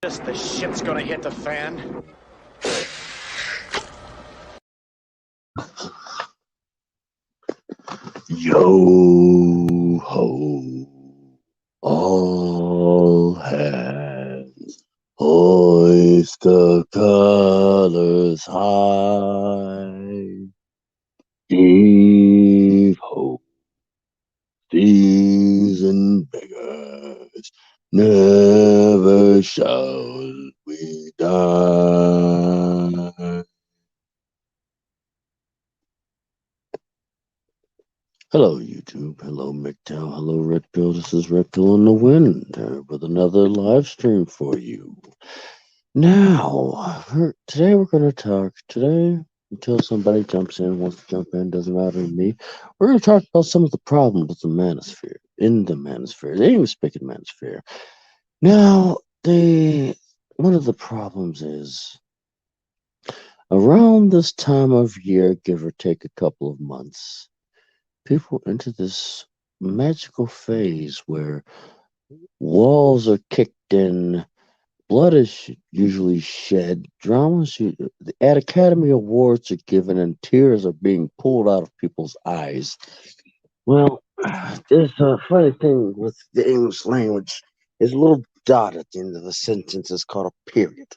The shit's gonna hit the fan. Yo ho, all hands, hoist the colors high. Heave ho, thieves and beggars, never shall we die. Hello, YouTube. Hello, McDowell. Hello, Red Pill. This is Red Pill in the Wind with another live stream for you. Now, today we're going to talk. Today, until somebody jumps in, wants to jump in, doesn't matter to me. We're going to talk about some of the problems with the manosphere, in the manosphere, the English-speaking manosphere. Now, one of the problems is around this time of year, give or take a couple of months, people enter this magical phase where walls are kicked in, blood is usually shed, at Academy Awards are given, and tears are being pulled out of people's eyes. Well, there's a funny thing with the English language. There's a little dot at the end of the sentence. It's called a period.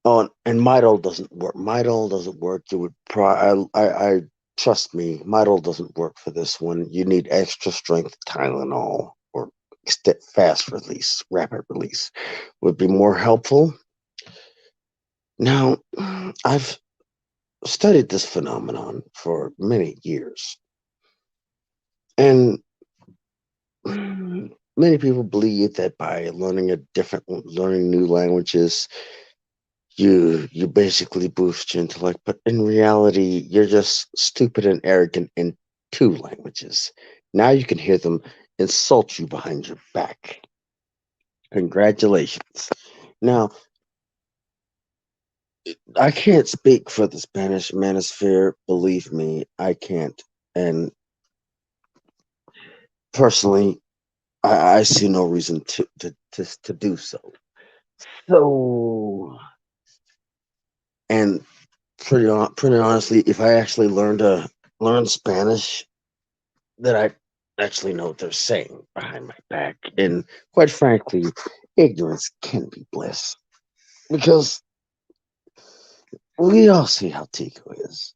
Oh, and Midol doesn't work. Midol doesn't work. It would I trust me. Midol doesn't work for this one. You need extra strength Tylenol or fast release, rapid release would be more helpful. Now, I've studied this phenomenon for many years, and many people believe that by learning new languages, you basically boost your intellect, but in reality, you're just stupid and arrogant in two languages. Now you can hear them insult you behind your back. Congratulations. Now, I can't speak for the Spanish manosphere. Believe me, I can't. And personally, I see no reason to do so. So, and pretty honestly, if I actually learn Spanish, that I actually know what they're saying behind my back. And quite frankly, ignorance can be bliss. Because we all see how Tico is.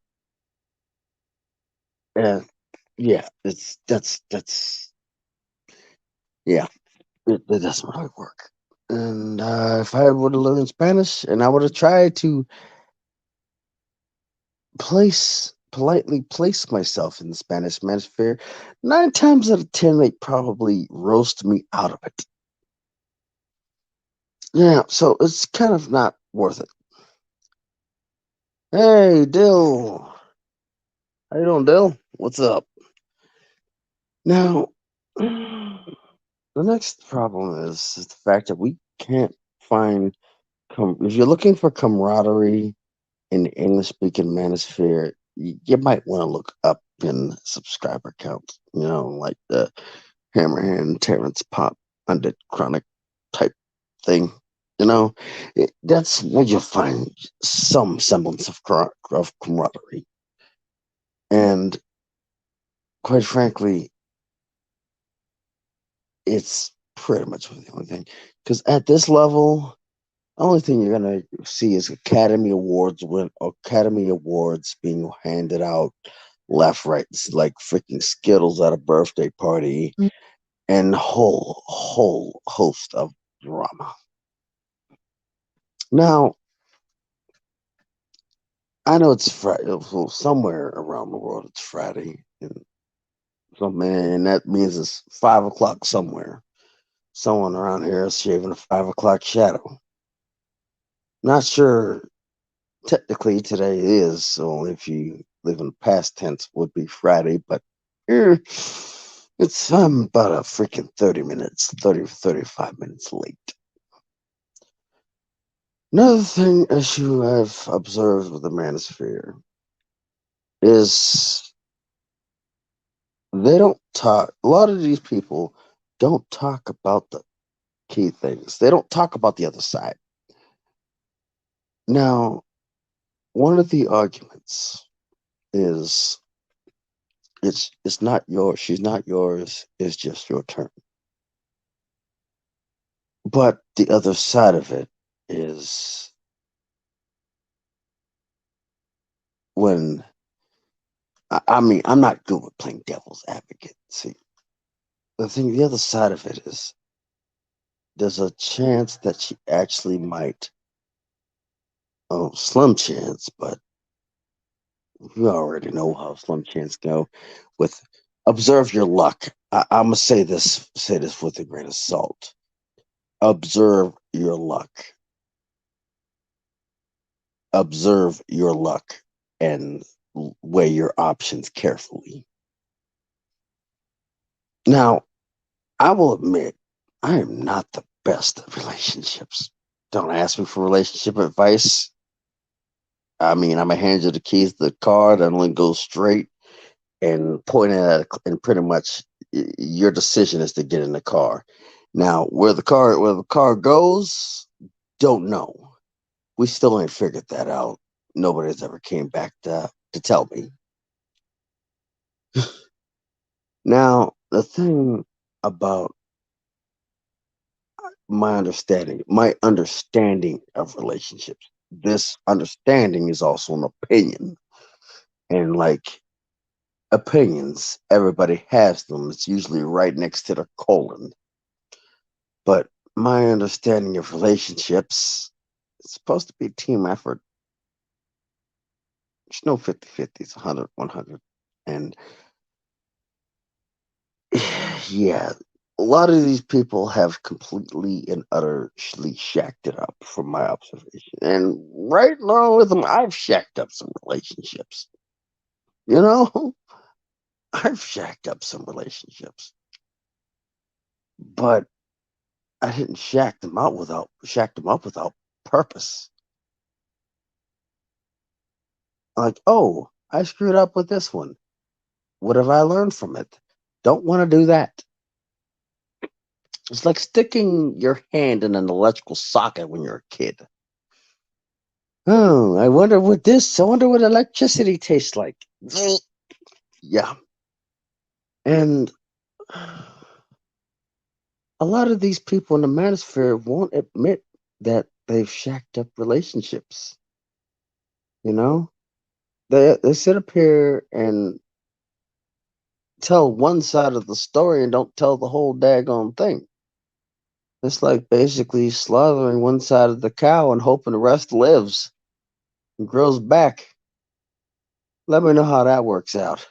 And yeah, that's yeah, it doesn't really work. And if I would have learned Spanish and I would have tried to politely place myself in the Spanish manosphere, 9 times out of 10 they probably roast me out of it. Yeah, so it's kind of not worth it. Hey, Dill. How you doing, Dill? What's up? Now, the next problem is the fact that we can't find. If you're looking for camaraderie in the English-speaking manosphere, you might want to look up in subscriber count. You know, like the Hammerhand, Terrence Pop, Undead Chronic type thing. You know, that's where you find some semblance of camaraderie. And quite frankly, it's pretty much the only thing. Because at this level, the only thing you're gonna see is Academy Awards being handed out left, right, it's like freaking Skittles at a birthday party, and whole host of drama. Now, I know it's Friday, so somewhere around the world it's Friday, and so man, that means it's 5 o'clock somewhere. Someone around here is shaving a 5 o'clock shadow. Not sure technically today is, so if you live in past tense would be Friday, but eh, it's about a freaking 35 minutes late. Another issue I've observed with the manosphere is they don't talk. A lot of these people don't talk about the key things. They don't talk about the other side. Now, one of the arguments is it's not yours. She's not yours. It's just your turn. But the other side of it is when I mean I'm not good with playing devil's advocate. See, the other side of it is there's a chance that she actually might, oh, slim chance, but you already know how slim chance go. With observe your luck. I'm gonna say this with a grain of salt. Observe your luck. Observe your luck and weigh your options carefully. Now, I will admit, I am not the best at relationships. Don't ask me for relationship advice. I mean, I'm gonna hand you the keys to the car that only goes straight and point it at, and pretty much your decision is to get in the car. Now, where the car goes, don't know. We still ain't figured that out. Nobody's ever came back to tell me. Now, the thing about my understanding of relationships, this understanding is also an opinion. And like opinions, everybody has them. It's usually right next to the colon. But my understanding of relationships, it's supposed to be a team effort. There's no 50-50, it's 100-100. And yeah, a lot of these people have completely and utterly shacked it up from my observation. And right along with them, I've shacked up some relationships. You know, I've shacked up some relationships. But I didn't shack them up without purpose. Like, oh, I screwed up with this one. What have I learned from it? Don't want to do that. It's like sticking your hand in an electrical socket when you're a kid. Oh, I wonder what electricity tastes like. Yeah. And a lot of these people in the manosphere won't admit that they've shacked up relationships. You know? They sit up here and tell one side of the story and don't tell the whole daggone thing. It's like basically slaughtering one side of the cow and hoping the rest lives and grows back. Let me know how that works out.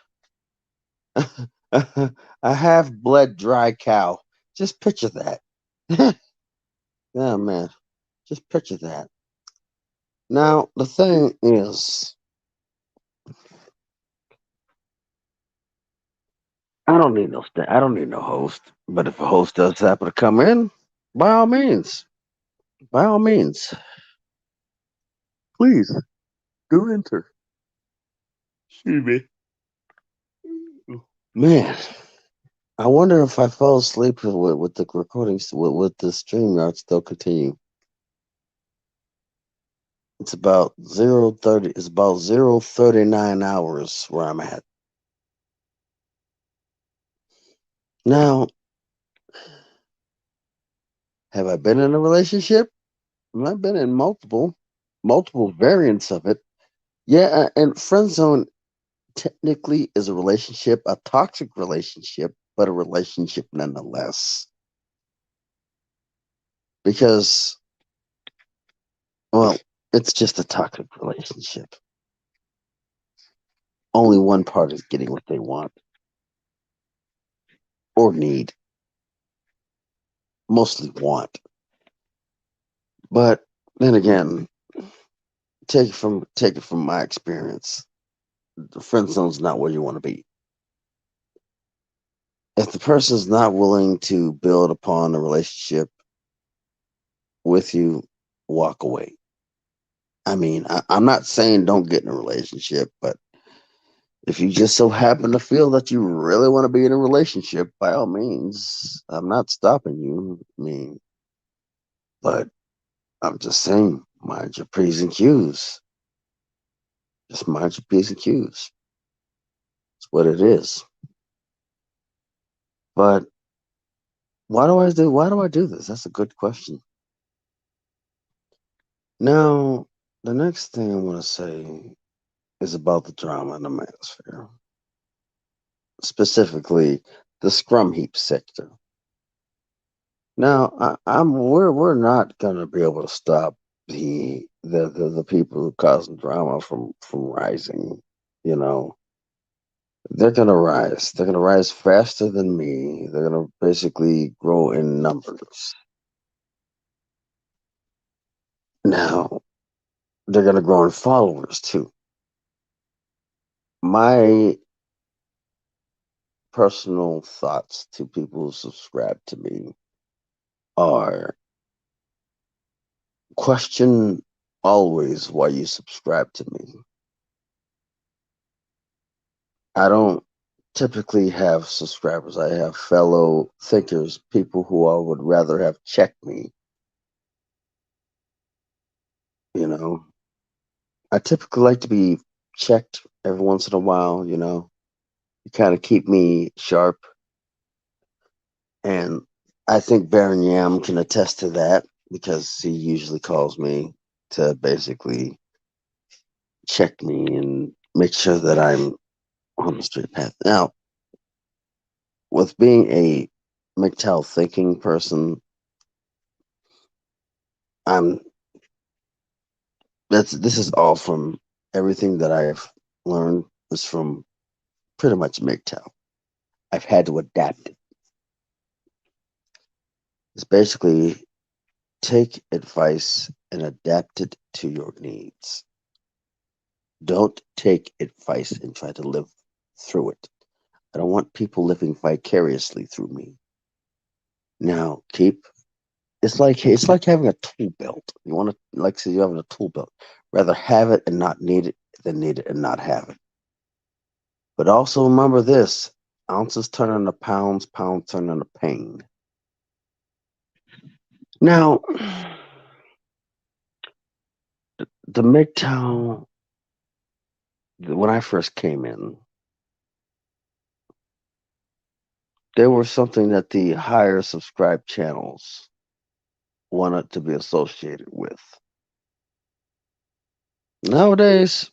A half bled dry cow. Just picture that. Yeah, man. Just picture that. Now, the thing is, I don't need no host. But if a host does happen to come in, by all means, by all means, please do enter. Excuse me. Man, I wonder if I fall asleep with the recordings with the stream yard still continue. It's about 0:30. It's about 0:39 where I'm at now. Have I been in a relationship? I've been in multiple variants of it. Yeah, and friend zone technically is a relationship, a toxic relationship, but a relationship nonetheless. Because, well, it's just a toxic relationship. Only one part is getting what they want or need, mostly want. But then again, take it from my experience. The friend zone's not where you want to be. If the person's not willing to build upon a relationship with you, walk away. I mean, I'm not saying don't get in a relationship, but if you just so happen to feel that you really want to be in a relationship, by all means, I'm not stopping you. I mean, But I'm just saying, mind your P's and Q's. Just mind your P's and Q's. It's what it is. But why do I do this? That's a good question. Now, the next thing I want to say is about the drama in the manosphere, specifically the scrum heap sector. Now, we're not gonna be able to stop the people who causing drama from rising. You know, they're gonna rise. They're gonna rise faster than me. They're gonna basically grow in numbers. Now, they're gonna grow in followers too. My personal thoughts to people who subscribe to me are: question always why you subscribe to me. I don't typically have subscribers. I have fellow thinkers, people who I would rather have check me. You know, I typically like to be checked every once in a while. You kind of keep me sharp. And I think Baron Yam can attest to that because he usually calls me to basically check me and make sure that I'm on the straight path. Now, with being a MGTOW thinking person, I'm this is all from everything that I've learned is from pretty much MGTOW. I've had to adapt it. It's basically take advice and adapt it to your needs. Don't take advice and try to live through it. I don't want people living vicariously through me. Now, it's like having a tool belt. You want to, like, say you're having a tool belt. Rather have it and not need it than need it and not have it. But also remember this: ounces turn into pounds, pounds turn into pain. Now, the MGTOW, when I first came in, they were something that the higher subscribed channels wanted to be associated with. Nowadays,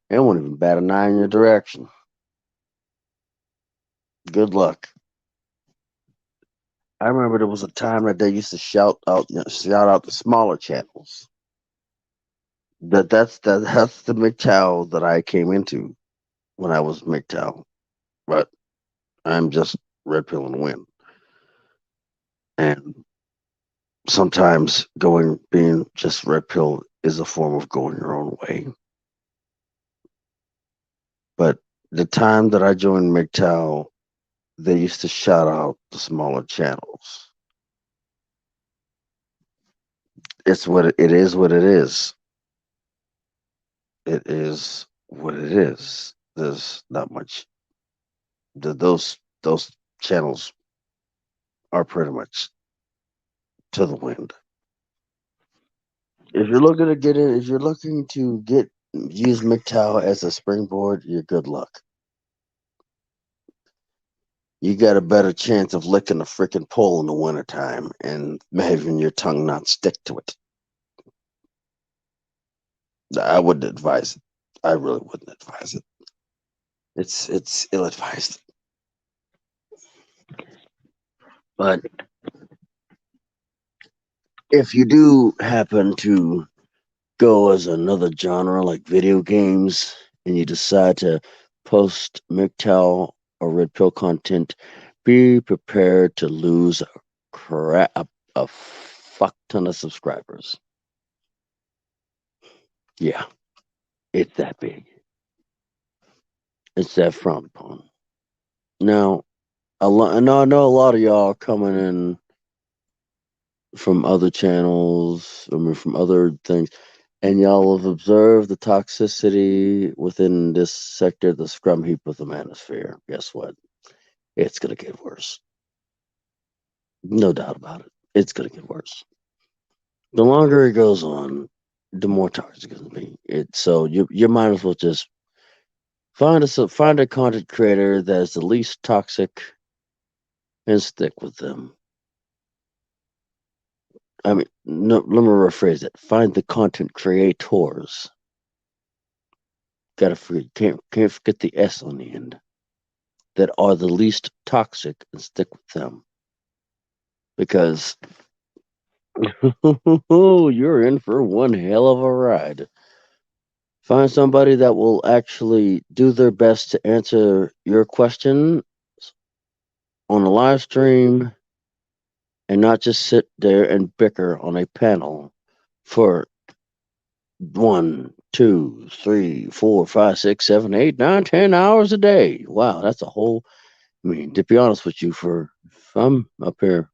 they won't even bat an eye in your direction. Good luck. I remember there was a time that they used to shout out the smaller channels. That's the MGTOW that I came into when I was MGTOW. But I'm just red pill and win. And sometimes being just red pill is a form of going your own way. But the time that I joined MGTOW, they used to shout out the smaller channels. It is what it is. It is what it is. There's not much. Those channels are pretty much to the wind. If you're looking to get in, if you're looking to use MGTOW as a springboard, you're good luck. You got a better chance of licking a freaking pole in the wintertime and having your tongue not stick to it. I wouldn't advise it. I really wouldn't advise it. It's ill advised. But if you do happen to go as another genre like video games and you decide to post MGTOW or Red Pill content, be prepared to lose a fuck ton of subscribers. Yeah, it's that big. It's that frowned upon. Now, I know a lot of y'all are coming in from other channels, I mean, from other things, and y'all have observed the toxicity within this sector, the scrum heap of the manosphere. Guess what? It's gonna get worse. No doubt about it. It's gonna get worse. The longer it goes on, the more toxic it's gonna be. So you might as well just find a content creator that is the least toxic and stick with them. I mean, no, let me rephrase it. Find the content creators. Can't forget the S on the end. That are the least toxic and stick with them because you're in for one hell of a ride. Find somebody that will actually do their best to answer your question on a live stream and not just sit there and bicker on a panel for 1, 2, 3, 4, 5, 6, 7, 8, 9, 10 hours a day. Wow, that's a whole. I mean, to be honest with you, if I'm up here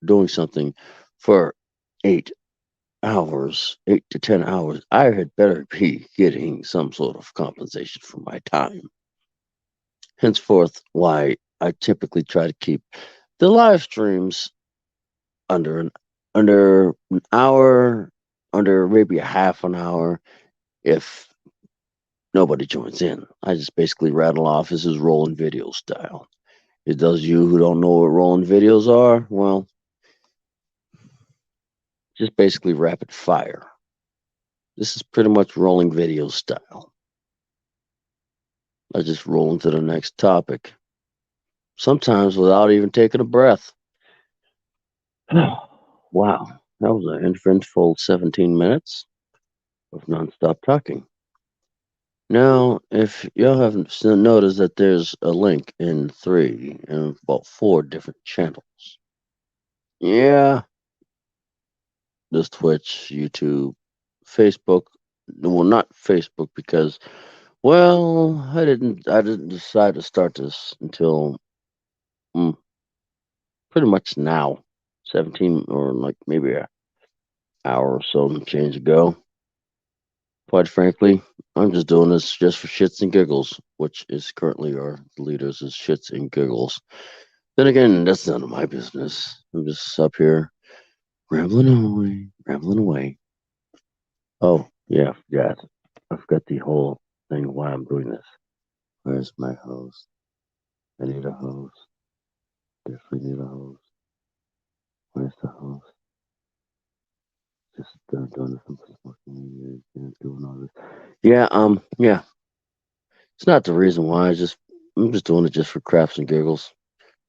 doing something for 8 hours, 8 to 10 hours, I had better be getting some sort of compensation for my time. Henceforth, why I typically try to keep the live streams under an hour, under maybe a half an hour, if nobody joins in. I just basically rattle off. This is rolling video style. It does you who don't know what rolling videos are, well, just basically rapid fire. This is pretty much rolling video style. I just roll into the next topic, sometimes without even taking a breath. Wow, that was an eventful 17 minutes of nonstop talking. Now, if y'all haven't noticed that there's a link in 3 and about 4 different channels. Yeah, there's Twitch, YouTube, Facebook. Well, not Facebook because, well, I didn't decide to start this until mm, pretty much now, 17 or like maybe an hour or so and change ago. Quite frankly, I'm just doing this just for shits and giggles, which is currently our leaders is shits and giggles. Then again, that's none of my business. I'm just up here rambling away, rambling away. Oh, yeah, I forgot the whole thing why I'm doing this. Where's my host? I need a host. Definitely need a host. Where's the host? Just doing some fucking doing all this. Yeah. It's not the reason why. I'm just doing it just for craps and giggles.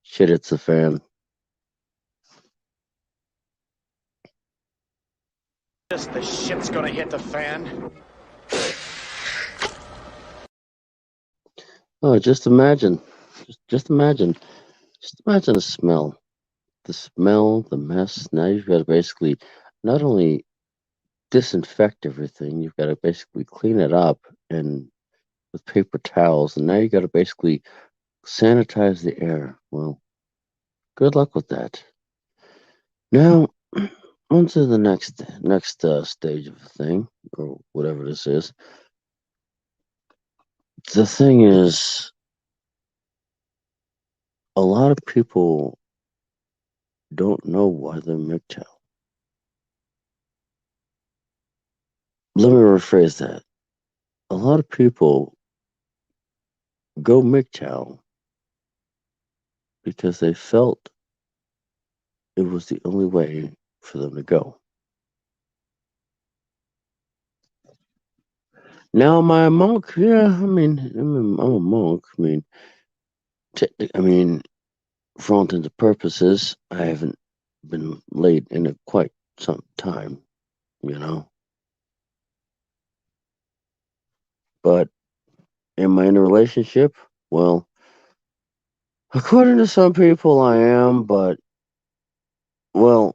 Shit, it's a fan. Just the shit's gonna hit the fan. Oh, just imagine. Just imagine. Just imagine the smell. The smell, the mess. Now you've got to basically not only disinfect everything, you've got to basically clean it up and with paper towels, and now you got to basically sanitize the air. Well, good luck with that. Now, on to the next stage of the thing, or whatever this is. The thing is, a lot of people don't know why they're MGTOW. Let me rephrase that. A lot of people go MGTOW because they felt it was the only way for them to go. Now, am I a monk? Yeah, I'm a monk. I mean, for all intents and purposes, I haven't been laid in it quite some time, you know. But am I in a relationship? Well, according to some people, I am. But well,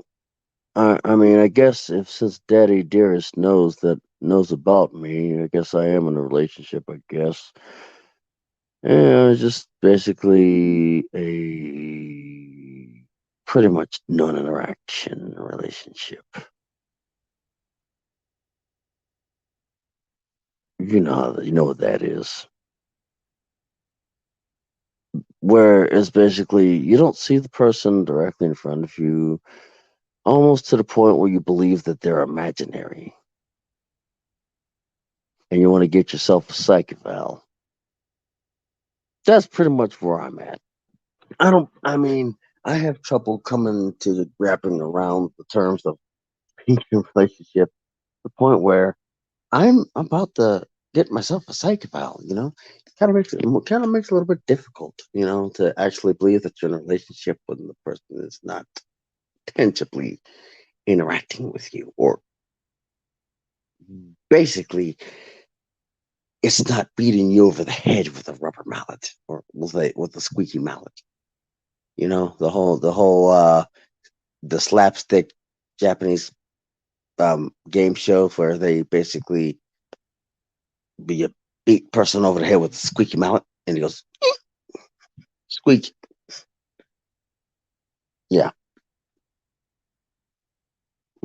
I guess if since Daddy Dearest knows about me, I guess I am in a relationship. I guess. Yeah, it's just basically a pretty much non-interaction relationship. You know what that is. where it's basically you don't see the person directly in front of you, almost to the point where you believe that they're imaginary, and you want to get yourself a psych eval. That's pretty much where I'm at. I mean, I have trouble coming to wrapping around the terms of being in a relationship to the point where I'm about to get myself a psych eval, kind of makes it a little bit difficult, to actually believe that you're in a relationship when the person is not tangibly interacting with you, or basically it's not beating you over the head with a rubber mallet or with a squeaky mallet. The slapstick Japanese game show where they basically be a beat person over the head with a squeaky mallet, and he goes squeak. Yeah,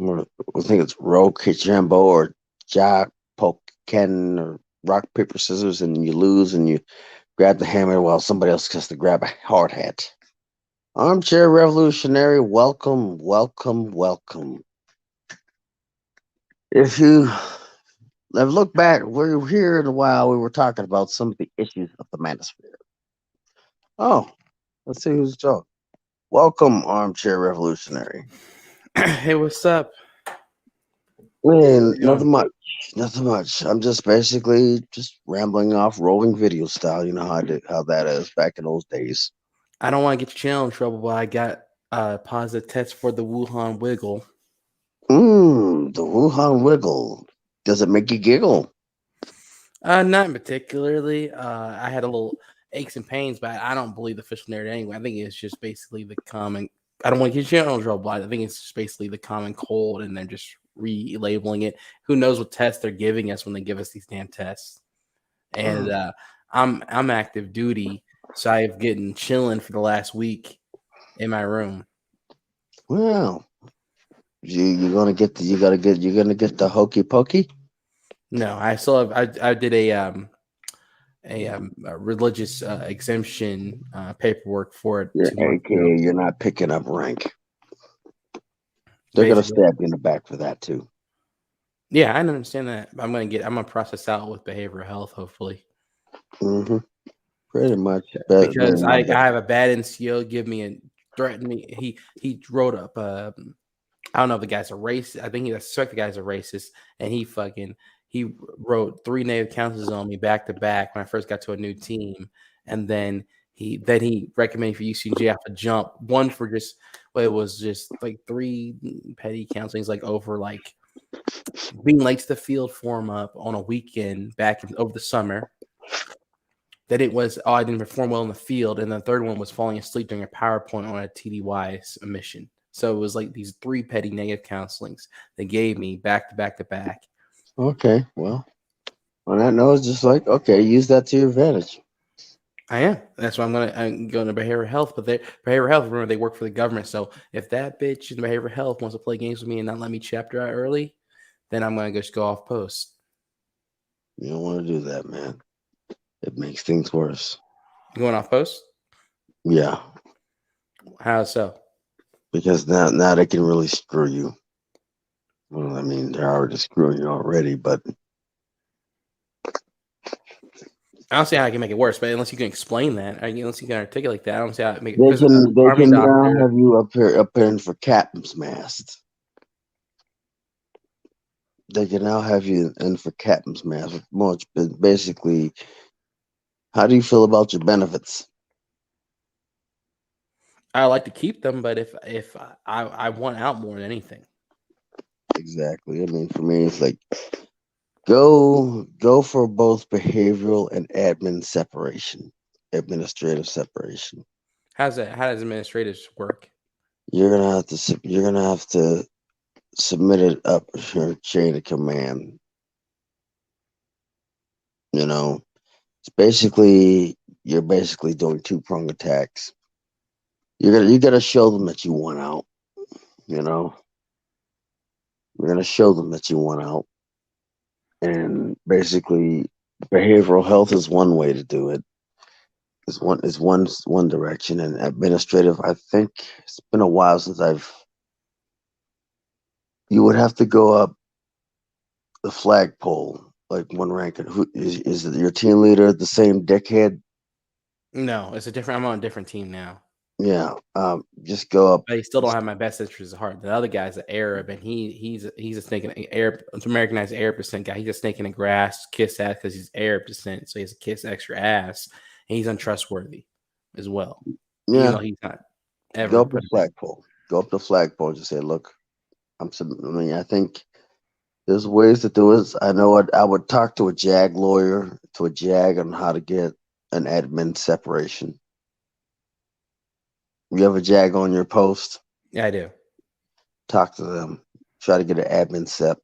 I think it's Rogue Jambo or Jack Poken or rock paper scissors, and you lose, and you grab the hammer while somebody else has to grab a hard hat. Armchair Revolutionary, welcome, welcome, welcome. If you have looked back, we were here in a while, we were talking about some of the issues of the manosphere. Oh, let's see who's talking. Welcome, Armchair Revolutionary. Hey, what's up? Man, nothing much. Nothing much. I'm just basically just rambling off, rolling video style. You know how that is back in those days. I don't want to get you in trouble, but I got a positive test for the Wuhan Wiggle. The Wuhan Wiggle. Does it make you giggle? Not particularly. I had a little aches and pains, but I don't believe the official narrative anyway. I think it's just basically the common. I don't want to get you in trouble, but I think it's just basically the common cold, and they're just relabeling it. Who knows what tests they're giving us when they give us these damn tests? And I'm active duty, so I've getting chilling for the last week in my room. Well, you're gonna get the hokey pokey. No, I still have. I did a religious exemption paperwork for it. You're 2 months ago. AKA you're not picking up rank. They're gonna Basically. stab you in the back for that too. Yeah, I understand that. I'm gonna process out with behavioral health, hopefully. Mm-hmm. Pretty much. Because I have a bad NCO give me and threaten me. He wrote up. I don't know if the guy's a racist. I think I suspect the guy's a racist, and he wrote 3 negative counsels on me back to back when I first got to a new team, and then he recommended for UCJ off a jump. One for just it was just like 3 petty counselings, like over like being late to the field form up on a weekend over the summer. Then it was I didn't perform well in the field, and the third one was falling asleep during a PowerPoint on a TDY mission. So it was like these 3 petty negative counselings they gave me back to back to back. Okay, well, on that note, it's just like, okay, use that to your advantage. I am. That's why I'm going to behavioral health. But behavioral health, remember, they work for the government. So if that bitch in behavioral health wants to play games with me and not let me chapter out early, then I'm going to just go off post. You don't want to do that, man. It makes things worse. You going off post? Yeah. How so? Because now they can really screw you. Well, I mean, they're already screwing you already, but I don't see how I can make it worse, but unless you can explain that, unless you can articulate that, I don't see how I make it. they can now have you up in for captain's mast. They can now have you in for captain's mast. Much basically, how do you feel about your benefits? I like to keep them, but if I want out more than anything. Exactly. I mean, for me, it's like go for both behavioral and administrative separation. How does administrators work? You're gonna have to submit it up your chain of command. It's basically you're basically doing 2-prong attacks. You gotta show them that you want out. You're gonna show them that you want out, and basically behavioral health is one way to do it. is one direction, and administrative. I think it's been a while since I've. You would have to go up the flagpole, like one rank. Who is it? Your team leader the same dickhead? No, it's a different. I'm on a different team now. Yeah. Just go up. But he still don't have my best interests at heart. The other guy's an Arab, and he's a snake in Arab, Americanized Arab descent guy. He's a snake in the grass, kiss ass because he's Arab descent, so he has to kiss extra ass, and he's untrustworthy as well. Even though Yeah. he's not Go ever. up the flagpole. Go up the flagpole. And just say, look, I think there's ways to do it. I know I would talk to a JAG lawyer, to a JAG on how to get an admin separation. You have a JAG on your post, Yeah, I do. talk to them. Try to get an admin sep.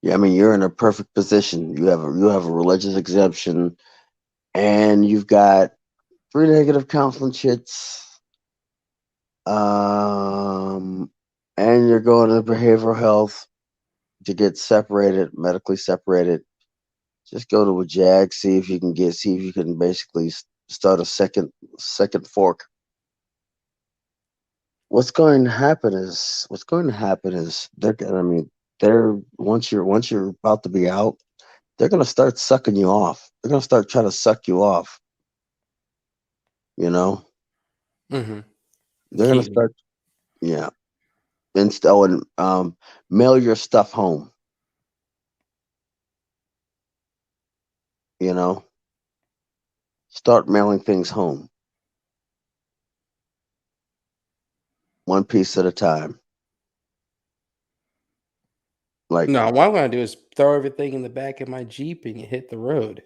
Yeah, I mean you're in a perfect position. You have a religious exemption, and you've got 3 negative counseling chits. Um, and you're going to behavioral health to get separated, medically separated. Just go to a JAG, see if you can basically start a second fork. What's going to happen is they're once you're about to be out, they're gonna start sucking you off. They're gonna start trying to suck you off. You know, Mm-hmm. they're gonna Keep me. start, yeah. And mail your stuff home. You know, start mailing things home, one piece at a time. Like, No, what I'm gonna do is throw everything in the back of my Jeep and hit the road.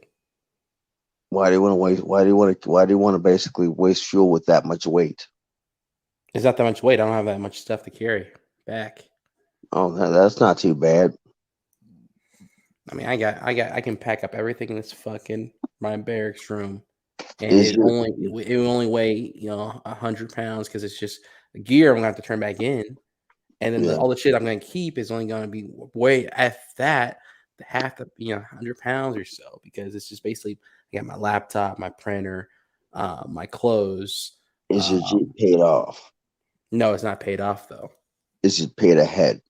why do you want to waste? Why do you want to basically waste fuel with that much weight? It's not that much weight. I don't have that much stuff to carry back. Oh, that's not too bad. I mean, I can pack up everything in this fucking my barracks room, and Is your it will only weigh 100 pounds because it's just gear I'm gonna have to turn back in, and then yeah? all the shit I'm gonna keep is only gonna be way at that half the 100 pounds or so because it's just basically I got my laptop, my printer, my clothes. Is your Um, Jeep paid off? no, it's not paid off though. Is it paid ahead?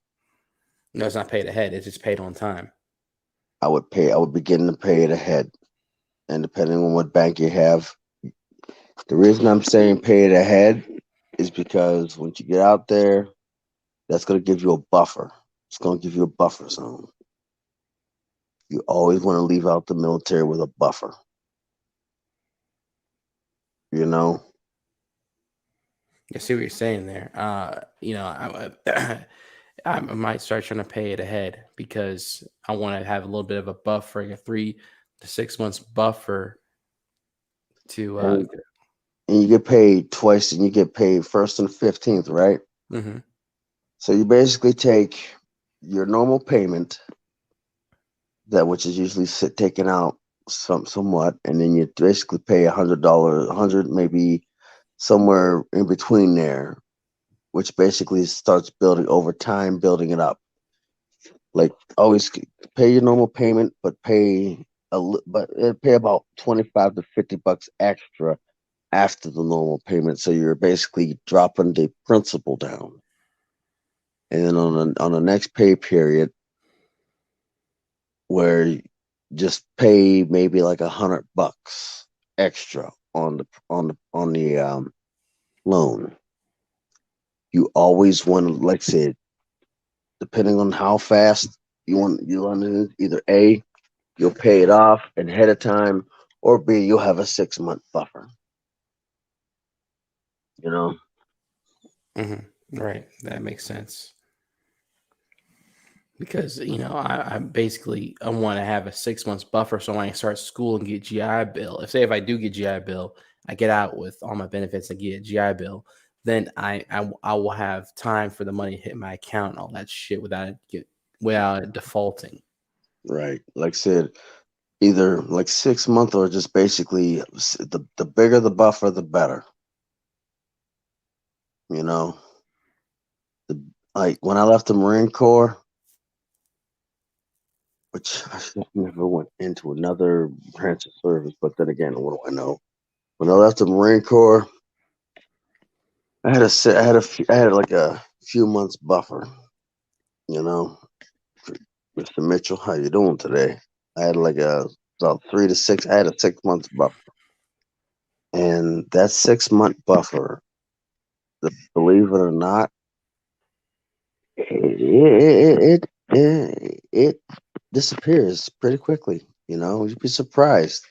No, it's not paid ahead. It's just paid on time. I would begin to pay it ahead, and depending on what bank you have, the reason I'm saying pay it ahead is because once you get out there, that's going to give you a buffer. It's going to give you a buffer zone. You always want to leave out the military with a buffer. You know, I see what you're saying there. I might start trying to pay it ahead because I want to have a little bit of a buffer, like a 3 to 6 months buffer to. And you get paid twice, and you get paid first and 15th, right? Mhm. So you basically take your normal payment, that which is usually taken out somewhat, and then you basically pay $100, 100 maybe somewhere in between there, which basically starts building over time, building it up. Like always, pay your normal payment, but pay about 25 to $50 extra after the normal payment. So you're basically dropping the principal down, and then on the next pay period, where you just pay maybe like $100 extra on the loan. You always want to, like I said, depending on how fast you want it, either A, you'll pay it off ahead of time, or B, you'll have a 6 month buffer. You know, Right, that makes sense because I basically I want to have a 6 months buffer so when I start school and get GI Bill. If I do get GI Bill, I get out with all my benefits and get a GI Bill. Then I will have time for the money to hit my account and all that shit without it defaulting. right? Like I said, either like 6 month or just basically the bigger the buffer, the better. You know, the like when I left the Marine Corps, which I should have never went into another branch of service, but then again, what do I know? when I left the Marine Corps, I had I had like a few months buffer. You know, Mr. Mitchell, how you doing today? I had like about 3 to 6. I had a 6 months buffer, and that 6 month buffer, believe it or not, it disappears pretty quickly. You'd be surprised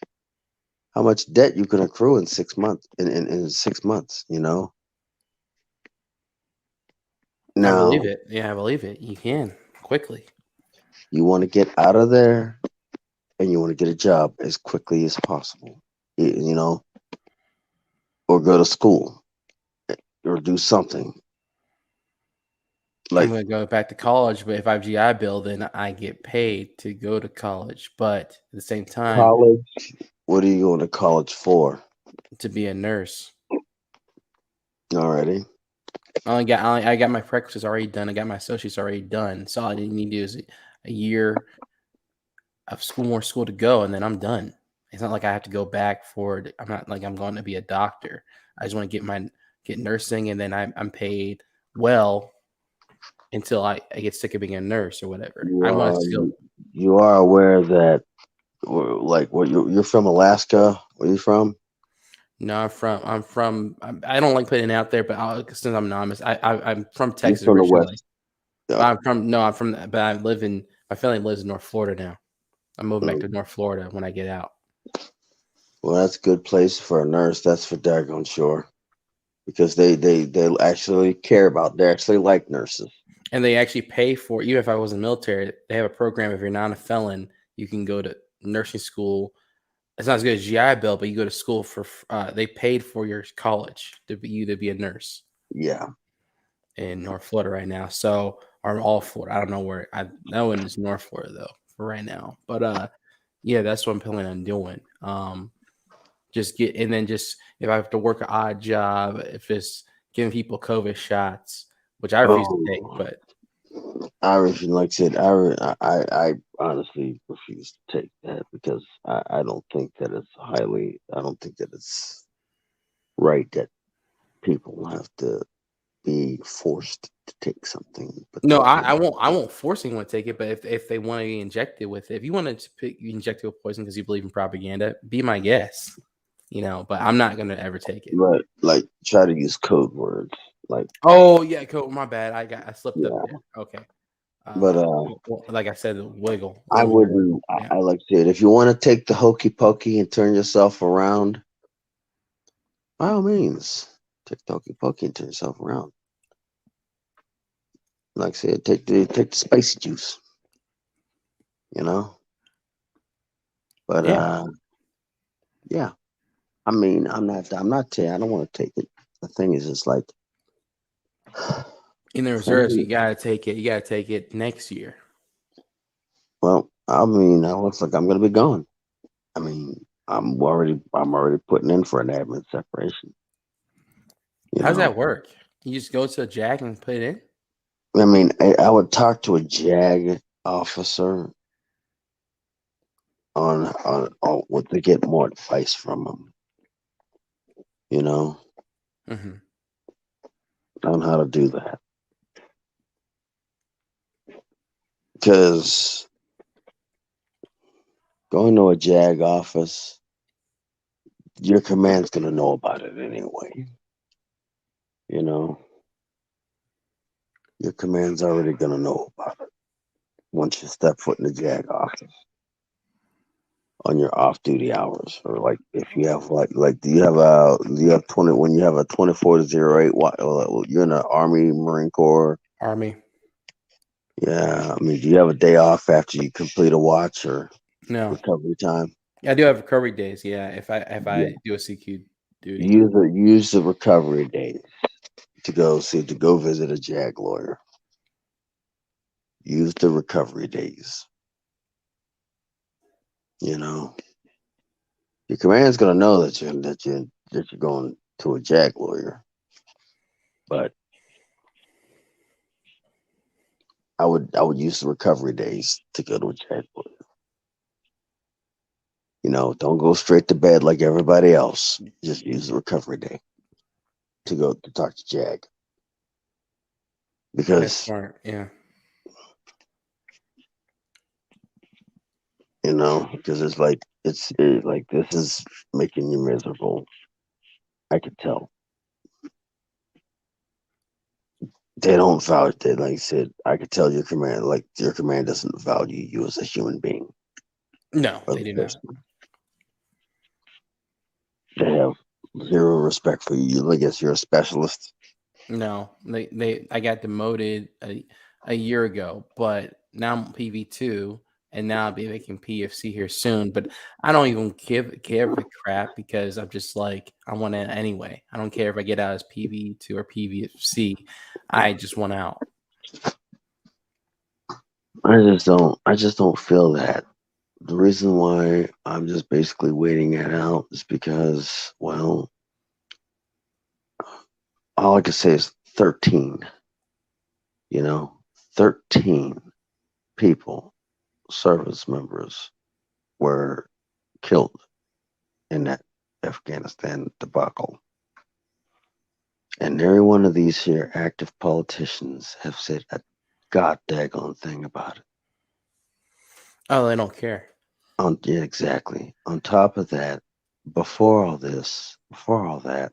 how much debt you can accrue in 6 months. In 6 months, I believe Now it. Yeah, I believe it. You can quickly. you want to get out of there, and you want to get a job as quickly as possible. Or go to school or do something I'm like gonna go back to college, but if I have GI Bill, then I get paid to go to college. But at the same time, college. What are you going to college for? to be a nurse, Already. I got my prerequisites already done. I got my associates already done. So all I need to do is a year of more school to go, and then I'm done. It's not like I have to go back for it. I'm not like I'm going to be a doctor. I just want to get nursing, and then I'm paid well until I get sick of being a nurse or whatever. You I want are to still. you are aware that, like, what you're from Alaska? Where you from? No, I don't like putting it out there, but since I'm anonymous, I'm from You're Texas from the originally. West. Yeah. But I'm from, but I live in, my family lives in North Florida now. I'm moving back to North Florida when I get out. Well, that's a good place for a nurse. That's for daggone sure, because they actually care about. They actually like nurses. And they actually pay for, even if I was in the military, they have a program. If you're not a felon, you can go to nursing school. It's not as good as GI Bill, but you go to school for, they paid for your college to be a nurse Yeah. in North Florida right now. So, or all Florida. I don't know where, I know it's North Florida though for right now. But yeah, that's what I'm planning on doing. Just get, and then just if I have to work an odd job, if it's giving people COVID shots, which I refuse to take, Oh, but like I said, I honestly refuse to take that because I don't think that it's highly. I don't think that it's right that people have to be forced to take something, but no, they I, can't. I won't. I won't force anyone to take it. But if they want to be injected with it, if you want to be injected with poison because you believe in propaganda, be my guest. But I'm not gonna ever take it. But like, try to use code words, like, Oh yeah, cool. My bad. I slipped up yeah. there. Okay. But Well, like I said, wiggle. I wouldn't. Yeah. I like to say it. If you want to take the hokey pokey and turn yourself around, by all means, take the hokey pokey and turn yourself around. Like I said, take the spicy juice, you know. But Yeah. yeah. I mean, I'm not saying I don't want to take it. The thing is, it's like, In the reserves, you family. gotta take it. You gotta take it next year. Well, I mean, it looks like I'm gonna be gone. I mean, I'm already putting in for an admin separation. You How does know, that work? You just go to a JAG and put it in? I mean, I would talk to a JAG officer on what to get more advice from them. You know, Mm-hmm. on how to do that. Because going to a JAG office, your command's gonna know about it anyway. You know, your command's already gonna know about it once you step foot in the JAG office on your off-duty hours, or like if you have do you have 20 when you have a 24 to 08. You're in the Army, Marine Corps. Army. Yeah, I mean, do you have a day off after you complete a watch or No. recovery time? I do have recovery days, yeah. If Yeah. I do a CQ duty. Use the recovery days to go visit a JAG lawyer. Use the recovery days. You know, your command's gonna know that you're going to a JAG lawyer, but I would use the recovery days to go to a JAG lawyer. don't go straight to bed like everybody else. Just use the recovery day to go to talk to Jag. That's Because, smart. Yeah. because it's like, like, this is making you miserable. I could tell. They don't value it. Like I said, I could tell your command doesn't value you as a human being. No, Or they the do not. person. They have zero respect for you. I guess you're a specialist. No, I got demoted a year ago, but now I'm PV2, and now I'll be making PFC here soon. But I don't even give a crap because I'm just like I want to anyway. I don't care if I get out as PV2 or PVC. I just want out. I just don't feel that. The reason why I'm just basically waiting it out is because, well, all I can say is 13. 13 people, service members, were killed in that Afghanistan debacle. And every one of these here active politicians have said a god daggone thing about it. Oh, they don't care. Yeah, exactly. On top of that, before all that,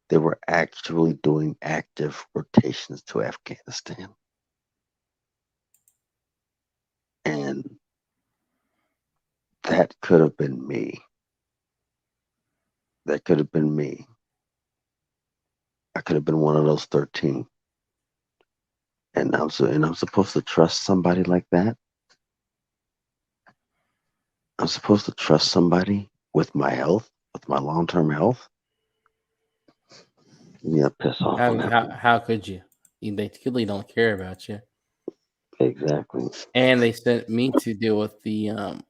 they were actually doing active rotations to Afghanistan. And that could have been me. That could have been me. I could have been one of those 13. And I'm supposed to trust somebody like that? I'm supposed to trust somebody with my health, with my long-term health? Yeah, piss off on that one. How could you? They clearly don't care about you. Exactly. And they sent me to deal with the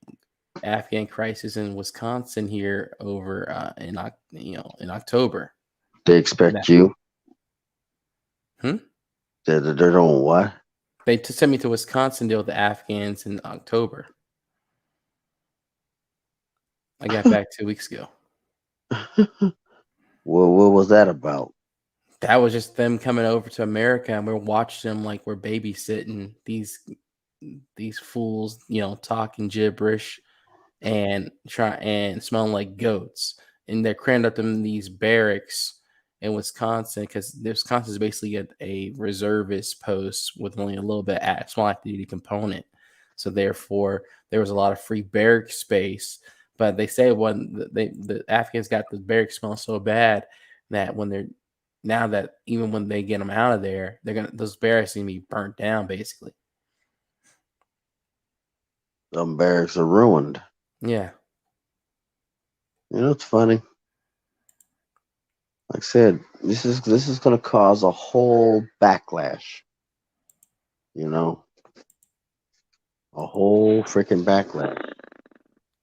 Afghan crisis in Wisconsin here over in October. They expect That- you. Hmm? They're doing what? They sent me to Wisconsin to deal with the Afghans in October. I got back 2 weeks ago. What was that about? That was just them coming over to America, and we're watching them like we're babysitting these fools, talking gibberish and smelling like goats. And they're crammed up in these barracks in Wisconsin because Wisconsin is basically a reservist post with only a little bit small active duty component. So therefore, there was a lot of free barrack space. But they say when the Afghans got the barracks smell so bad that now that even when they get them out of there, those barracks gonna be burnt down basically. Some barracks are ruined. Yeah. It's funny. Like I said, this is going to cause a whole backlash. A whole freaking backlash,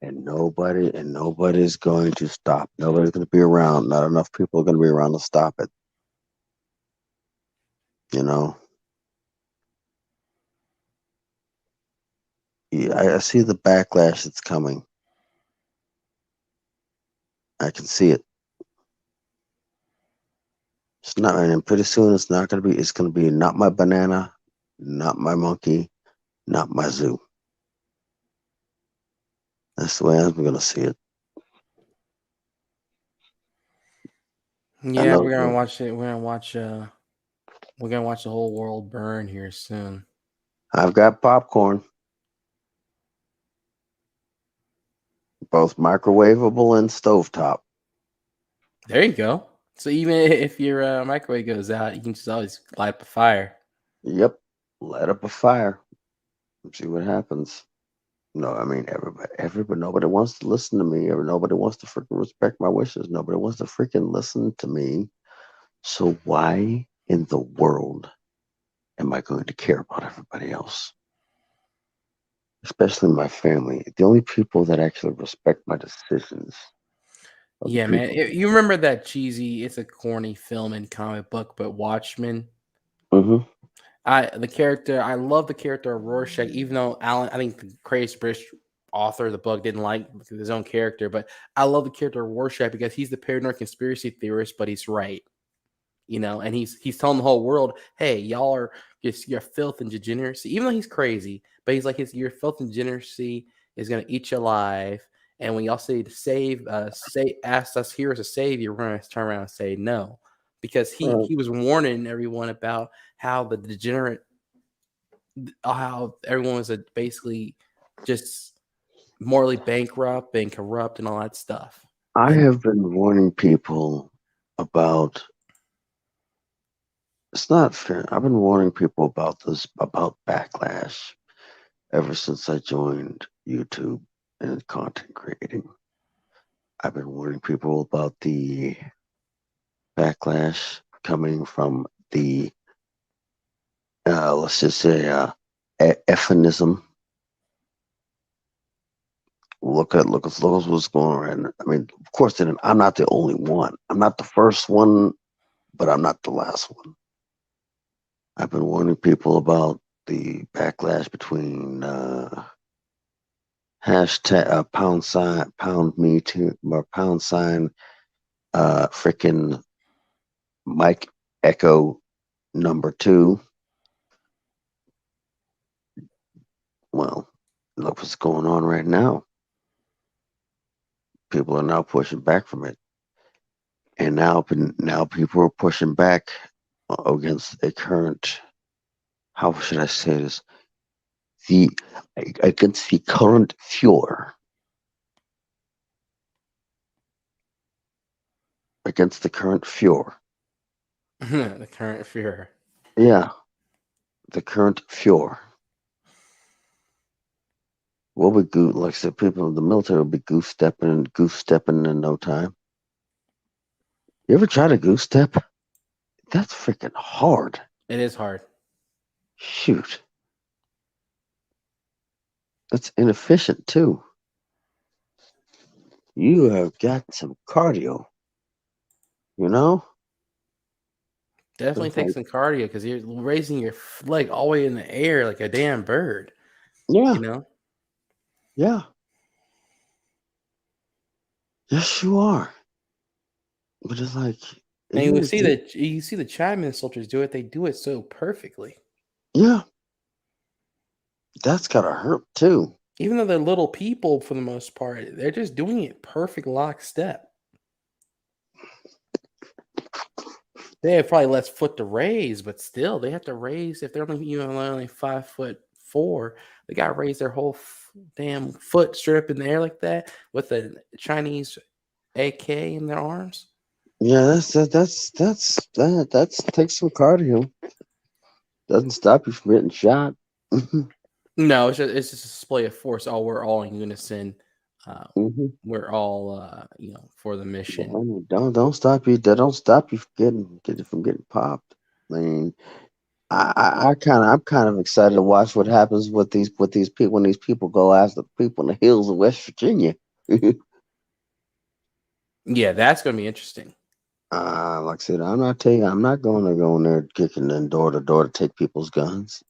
and nobody's going to stop. Nobody's going to be around. Not enough people are going to be around to stop it. Yeah, I see the backlash that's coming. I can see it. It's not, and pretty soon it's not going to be. It's going to be not my banana, not my monkey, not my zoo. That's the way I'm going to see it. Yeah, we're gonna watch it. We're gonna watch the whole world burn here soon. I've got popcorn, both microwavable and stovetop. There you go. So even if your microwave goes out, you can just always light up a fire. Yep, light up a fire. See what happens. No, I mean everybody. Nobody wants to listen to me. Nobody wants to freaking respect my wishes. Nobody wants to freaking listen to me. So why in the world am I going to care about everybody else? Especially my family. The only people that actually respect my decisions. Yeah, man. You remember that cheesy? It's a corny film and comic book, but Watchmen. Mm-hmm. I love the character of Rorschach, even though I think the crazy British author of the book didn't like his own character, but I love the character of Rorschach because he's the paranoid conspiracy theorist, but he's right, and he's telling the whole world, hey, y'all are just your filth and degeneracy, even though he's crazy, but he's like your filth and degeneracy is gonna eat you alive. And when y'all say to ask us heroes to save you, we're gonna turn around and say no. Because he was warning everyone about how the degenerate how everyone was basically just morally bankrupt and corrupt and all that stuff. I have been warning people about. It's not fair. I've been warning people about this, about backlash, ever since I joined YouTube and content creating. I've been warning people about the backlash coming from the, let's just say, effenism. Look at what's going on. I mean, of course, I'm not the only one. I'm not the first one, but I'm not the last one. I've been warning people about the backlash between hashtag pound me too, or pound sign freaking Mike Echo #2. Well, look what's going on right now. People are now pushing back from it, and now people are pushing back against a current. How should I say this? Against the current Fuhrer. Against the current Fuhrer. The current Fuhrer. Yeah, the current Fuhrer. What would like I said, people in the military will be goose stepping in no time. You ever try to goose step? That's freaking hard. It is hard. Shoot. That's inefficient too. You have got some cardio. Definitely take some cardio because you're raising your leg all the way in the air like a damn bird. Yeah. Yeah. Yes, you are. But it's like, and you see the Chinaman soldiers do it. They do it so perfectly. Yeah. That's gotta hurt too. Even though they're little people for the most part, they're just doing it perfect lockstep. They have probably less foot to raise, but still, they have to raise. If they're only 5'4", they got to raise their whole damn foot straight up in the air like that with a Chinese AK in their arms. Yeah, that takes some cardio. Doesn't stop you from getting shot. No, it's just a display of force. We're all in unison. We're all for the mission. Don't stop you. That don't stop you from getting popped. I mean, I'm kind of excited to watch what happens with these people when these people go after the people in the hills of West Virginia. Yeah, that's going to be interesting. Like I said, I'm not going to go in there kicking in door to door to take people's guns.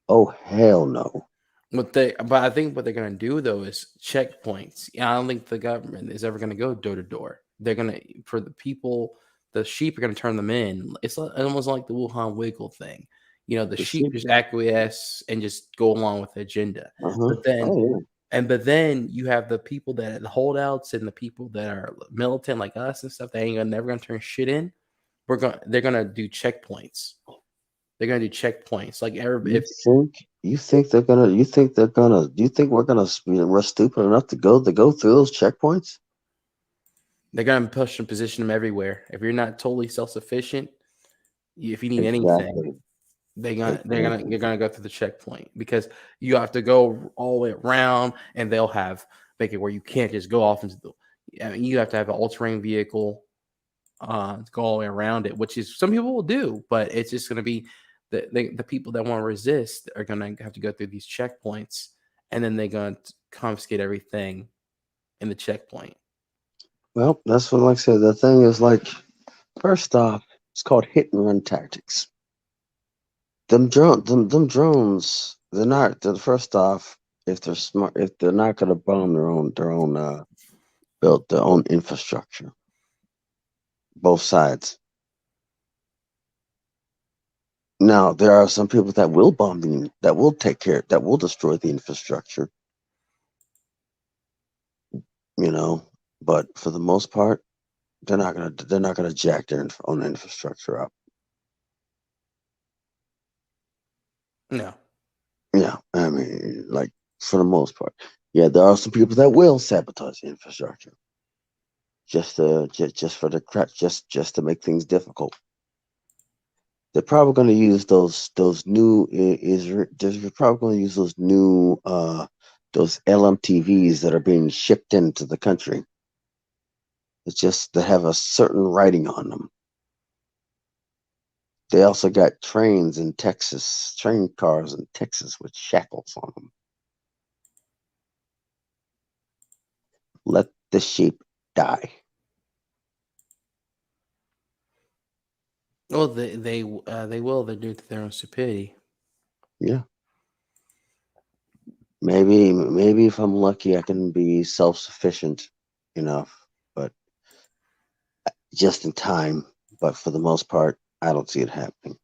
Oh hell no. But I think what they're going to do though is checkpoints. I don't think the government is ever going to go door to door. They're going to, for the people, the sheep are going to turn them in. It's almost like the Wuhan Wiggle thing. The sheep just acquiesce and just go along with the agenda. But then you have the people the holdouts and the people that are militant like us and stuff. They ain't never going to turn shit in. They're going to do checkpoints. They're going to do checkpoints. Like you think we're stupid enough to go through those checkpoints? They're going to push and position them everywhere. If you're not totally self-sufficient, if you need anything, you're gonna go through the checkpoint because you have to go all the way around, and they'll make it where you can't just go off into you have to have an all-terrain vehicle to go all the way around it, which is some people will do, but it's just going to be the people that want to resist are going to have to go through these checkpoints, and then they're going to confiscate everything in the checkpoint. Well, that's what, like I said, the thing is, like, first off, it's called hit and run tactics. Them drones, they're not. First off, if they're smart, if they're not going to bomb their own build their own infrastructure, both sides. Now there are some people that will bomb that will take care, that will destroy the infrastructure. You know, but for the most part, they're not gonna jack their own infrastructure up. No. Yeah, I mean, like for the most part, yeah, there are some people that will sabotage the infrastructure just for the crap, just to make things difficult. They're probably going to use those new they're probably going to use those new those LMTVs that are being shipped into the country. It's just they have a certain writing on them. They also got trains in Texas, train cars in Texas with shackles on them. Let the sheep die. Well, they will. They're due to their own stupidity. Yeah. Maybe if I'm lucky, I can be self-sufficient enough, but just in time. But for the most part, I don't see it happening.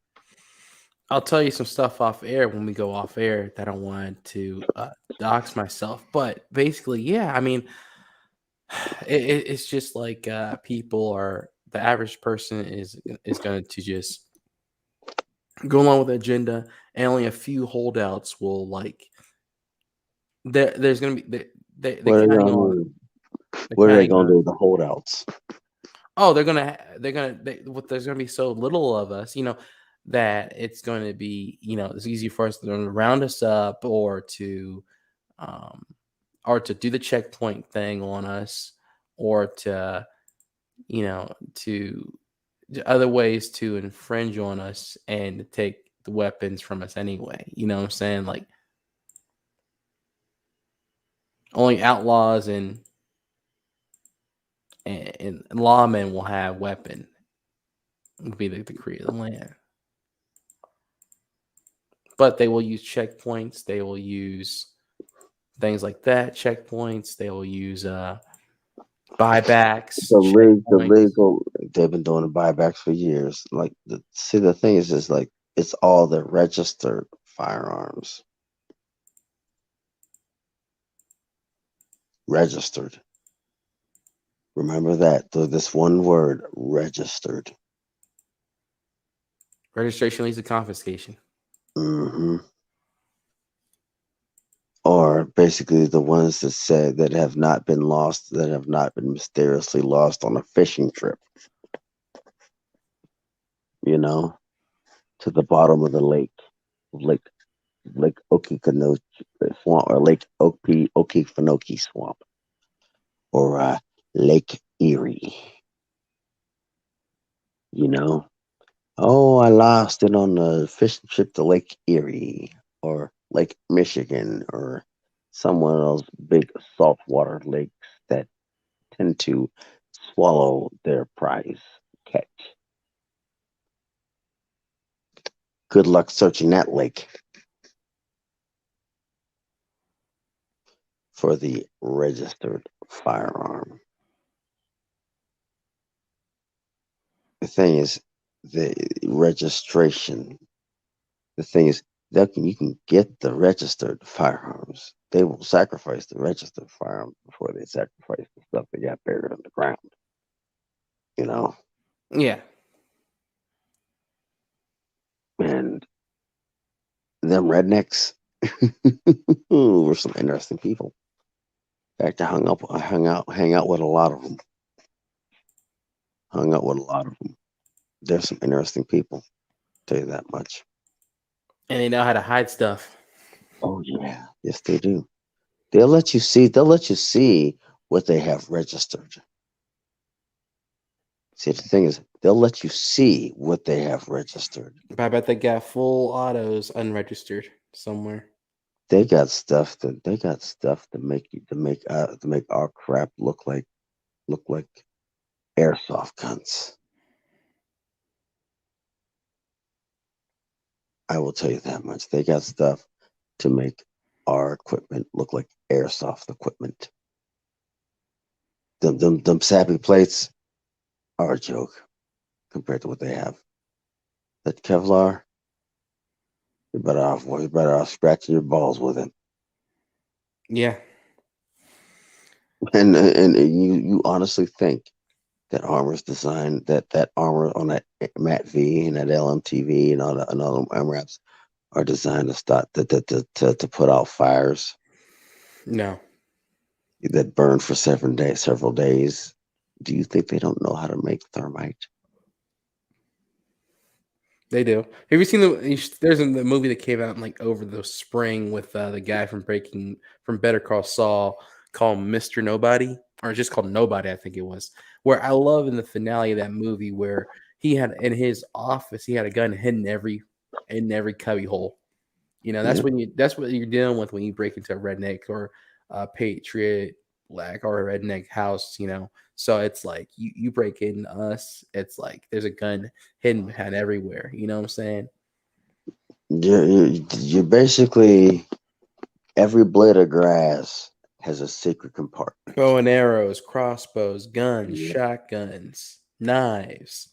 I'll tell you some stuff off air when we go off air that I want to dox myself. But basically, yeah, I mean, it's just like people are the average person is going to just go along with the agenda, and only a few holdouts will like. There's going to be they What are they counting gonna on do? they're What are they counting gonna on. do with the holdouts? Oh, there's gonna be so little of us, that it's going to be, it's easy for us to round us up um, or to do the checkpoint thing on us, or to, to other ways to infringe on us and take the weapons from us anyway. You know what I'm saying? Like only outlaws and lawmen will have weapon. Would be the decree of the land. But they will use checkpoints. They will use things like that. Checkpoints. They will use buybacks. The Checkpoints. legal, they've been doing the buybacks for years. Like the thing is like it's all the registered firearms. Registered. Remember that. This one word, registered. Registration leads to confiscation. Hmm. Or basically the ones that say that have not been lost, that have not been mysteriously lost on a fishing trip, you know, to the bottom of the lake, Lake Okefenokee Swamp, or Lake Okefenokee Swamp, or Lake Erie, you know. Oh, I lost it on the fishing trip to Lake Erie, or Lake Michigan, or some of those big saltwater lakes that tend to swallow their prize catch. Good luck searching that lake for the registered firearm. The thing is, the registration. The thing is, you can get the registered firearms. They will sacrifice the registered firearms before they sacrifice the stuff that got buried underground. You know, Yeah. and them rednecks were some interesting people. In fact, hang out with a lot of them. Hung out with a lot of them. There's some interesting people. Tell you that much. And they know how to hide stuff. Oh yeah, yes they do. They'll let you see. They'll let you see what they have registered. See, the thing is, they'll let you see what they have registered. But I bet they got full autos unregistered somewhere. They got stuff to make to make our crap look like airsoft guns. I will tell you that much. They got stuff to make our equipment look like airsoft equipment. Them sappy plates are a joke compared to what they have. That Kevlar, you're better off scratching your balls with it. Yeah. And you honestly think that armor's designed that armor on that Mat V and that LMTV and all them MRAPs are designed to stop to put out fires No, that burn for several days. Do you think they don't know how to make thermite? they do. Have you seen there's the movie that came out in like over the spring with the guy from Better Call Saul called Mr. Nobody, or just called Nobody, I think it was. Where I love in the finale of that movie where he had in his office he had a gun hidden in every cubby hole. You know, Yeah. that's what you're dealing with when you break into a redneck or a patriot black or a redneck house, you know. So it's like you break in us, it's like there's a gun hidden behind everywhere. You know what I'm saying? You basically every blade of grass has a secret compartment. Bow and arrows, crossbows, guns, Yeah. shotguns, knives.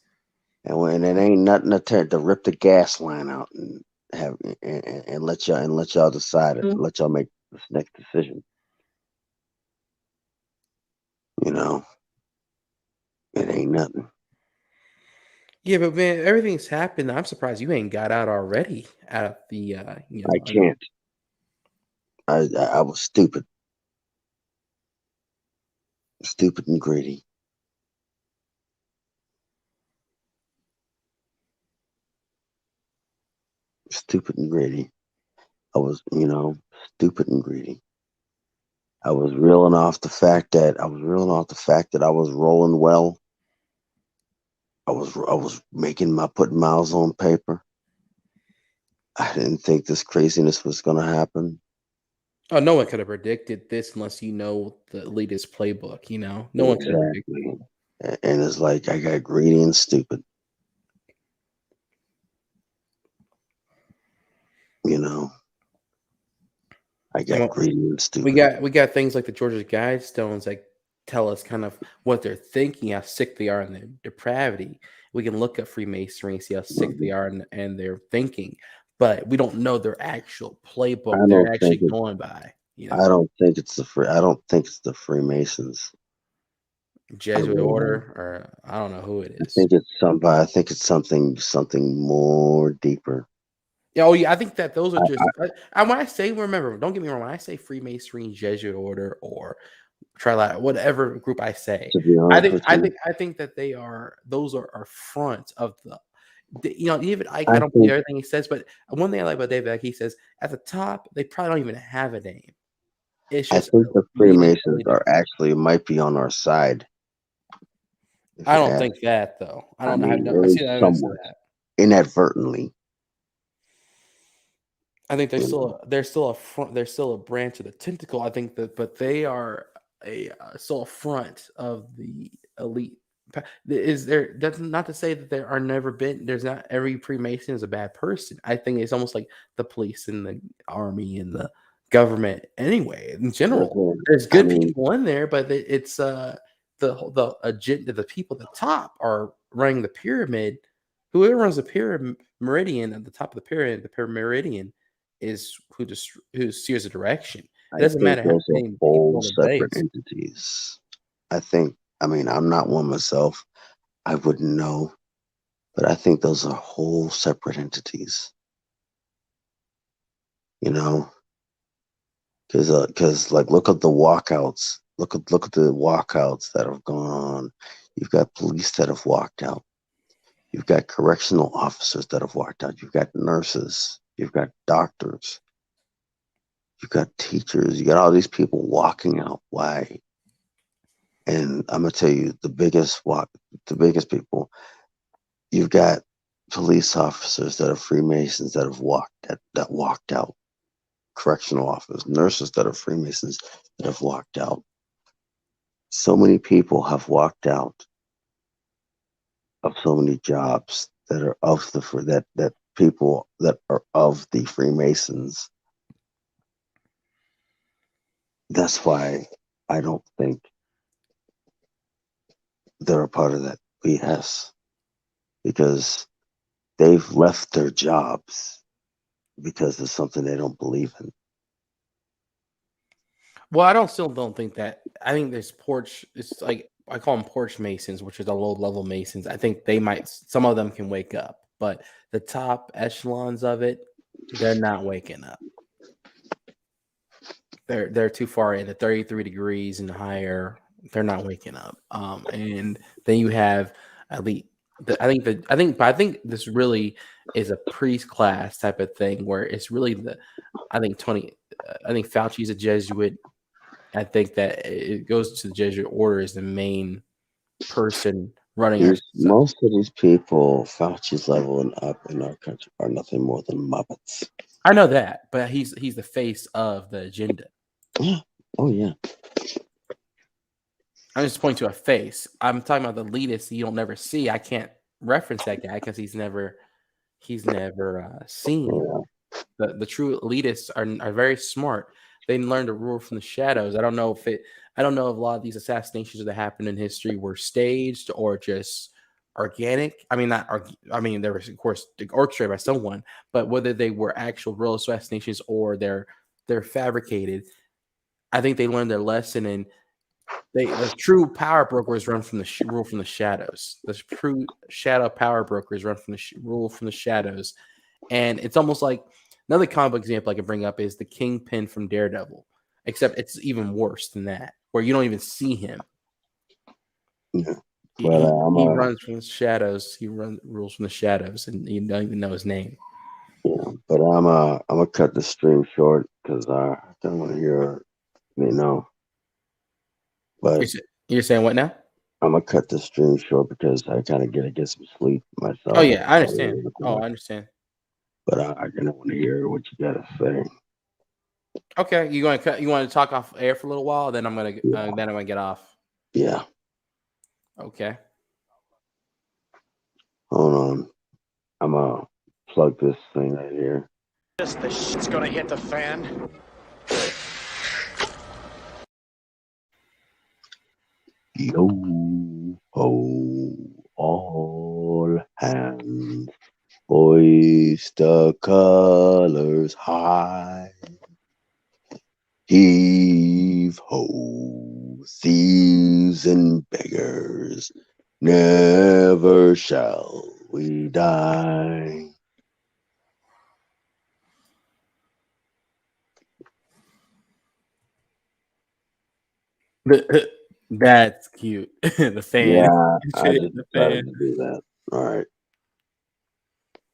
And when it ain't nothing to rip the gas line out and have and let y'all decide it, let y'all make this next decision. You know, it ain't nothing. Yeah, but man, everything's happened. I'm surprised you ain't got out already out of the I can't. I was stupid and greedy. Stupid and greedy. I was, stupid and greedy. I was reeling off the fact that I was rolling well. I was putting miles on paper. I didn't think this craziness was gonna happen. Oh, no one could have predicted this unless you know the latest playbook, you know? No one could have predicted. Exactly. And it's like I got greedy and stupid. You know, I got greedy and stupid. We got things like the Georgia Guidestones that tell us kind of what they're thinking, how sick they are in their depravity. We can look at Freemasonry and see how sick they are and their thinking, but we don't know their actual playbook they're actually going by. You know, I don't think it's the Freemasons. Jesuit order, or I don't know who it is. I think it's something more deeper. Yeah, oh yeah, I think that those are just. When I say, remember, don't get me wrong. When I say Freemasonry, Jesuit order, or Trilite, whatever group I say, To be honest I think that those are front of you know, even I don't believe everything he says, but one thing I like about Dave Beck, he says at the top they probably don't even have a name. It's I just think the Freemasons might be on our side. I don't think that though. I don't know. I see that evidence of that. Inadvertently. I think they're still a front. They're still a branch of the tentacle. I think that, but they are still a front of the elite. Is there? That's not to say that there are never been. There's not every Freemason is a bad person. I think it's almost like the police and the army and the government. Anyway, in general, there's good people in there, but it's the agenda. The people at the top are running the pyramid. Whoever runs the pyramid meridian at the top of the pyramid meridian is who steers the direction. It doesn't matter how many people in the separate entities. I'm not one myself. I wouldn't know, but I think those are whole separate entities. You know, because like look at the walkouts. Look at the walkouts that have gone on. You've got police that have walked out. You've got correctional officers that have walked out. You've got nurses. You've got doctors. You've got teachers. You got all these people walking out. Why? And I'm gonna tell you the biggest people. You've got police officers that are Freemasons that walked out. Correctional officers, nurses that are Freemasons that have walked out. So many people have walked out of so many jobs that are that people that are of the Freemasons. That's why I don't think they're a part of that BS, because they've left their jobs because of something they don't believe in. Well, still don't think that. I think there's porch. It's like I call them porch masons, which are the low level masons. I think they might. Some of them can wake up, but the top echelons of it, they're not waking up. They're too far in the 33 degrees and higher. They're not waking up. And then you have elite. I think this really is a priest class type of thing where it's really the. I think I think Fauci's a Jesuit. I think that it goes to the Jesuit order as the main person running our. Most of these people, Fauci's level and up in our country, are nothing more than Muppets. I know that, but he's the face of the agenda. Yeah. Oh yeah. I'm just pointing to a face. I'm talking about the elitist you don't never see. I can't reference that guy because he's never seen. Yeah. The true elitists are very smart. They learn to rule from the shadows. I don't know if a lot of these assassinations that happened in history were staged or just organic. I mean, there was of course orchestrated by someone, but whether they were actual real assassinations or they're fabricated, I think they learned their lesson, and the true power brokers run from the rule from the shadows. The true shadow power brokers run from the rule from the shadows, and it's almost like another comic book example I can bring up is the Kingpin from Daredevil, except it's even worse than that, where you don't even see him. Yeah. He runs from the shadows. He rules from the shadows, and you don't even know his name. Yeah, but I'm gonna cut the stream short because I don't want to hear But you're saying what now? I'm gonna cut the stream short because I kind of get some sleep myself. Oh yeah, I understand. I understand. But I kind of want to hear what you gotta say. Okay, you want to talk off air for a little while, then I'm gonna get off. Yeah. Okay. Hold on. I'm gonna plug this thing right here. Just the shit's gonna hit the fan. Yo ho, all hands, hoist the colors high. Heave ho, thieves and beggars, never shall we die. That's cute. The fan. Yeah, I just The decided fan. to do that. All right.